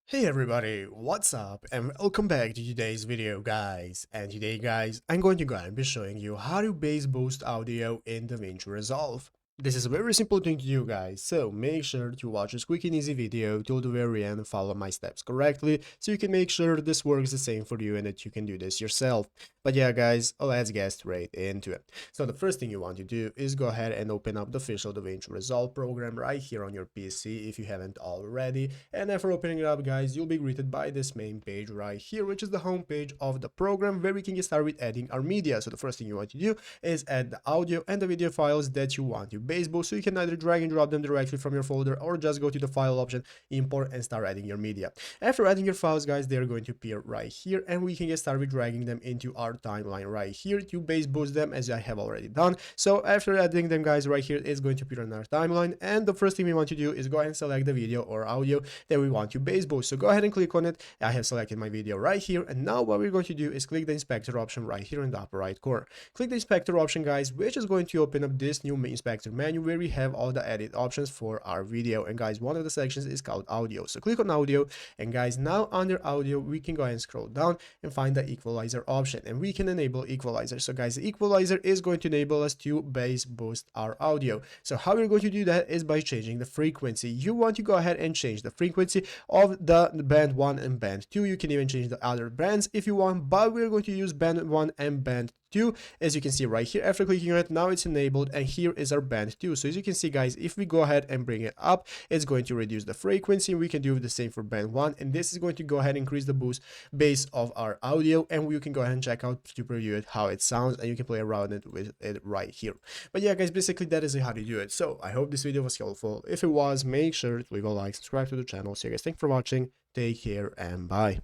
Hey everybody, what's up and welcome back to today's video guys. And today guys, I'm going to go and be showing you how to bass boost audio in Davinci Resolve. This is a very simple thing to do guys, so make sure to watch this quick and easy video till the very end and follow my steps correctly so you can make sure this works the same for you and that you can do this yourself. But yeah guys, let's get straight into it. So the first thing you want to do is go ahead and open up the official Davinci Resolve program right here on your PC if you haven't already. And after opening it up guys, you'll be greeted by this main page right here, which is the home page of the program where we can get started with adding our media. So the first thing you want to do is add the audio and the video files that you want to bass boost. So you can either drag and drop them directly from your folder or just go to the file option, import, and start adding your media. After adding your files guys, they're going to appear right here and we can get started with dragging them into our timeline right here to bass boost them as I have already done. So after adding them guys right here, it's going to appear on our timeline, and the first thing we want to do is go ahead and select the video or audio that we want to bass boost. So go ahead and click on it. I have selected my video right here, and now what we're going to do is click the inspector option right here in the upper right corner. Click the inspector option guys, which is going to open up this new inspector menu where we have all the edit options for our video. And guys, one of the sections is called audio, so click on audio, and guys, now under audio we can go ahead and scroll down and find the equalizer option, and we can enable equalizer. So guys, the equalizer is going to enable us to bass boost our audio. So how we're going to do that is by changing the frequency. You want to go ahead and change the frequency of the band 1 and band 2. You can even change the other bands if you want, but we're going to use band 1 and band 2. As you can see right here, after clicking on it, now it's enabled, and here is our band 2. So as you can see guys, if we go ahead and bring it up, it's going to reduce the frequency. We can do the same for band 1, and this is going to go ahead and increase the boost bass of our audio, and you can go ahead and check out to preview it how it sounds, and you can play around it with it right here. But yeah guys, basically that is how to do it. So I hope this video was helpful. If it was, make sure to leave a like, subscribe to the channel. So you guys, thanks for watching, take care, and bye.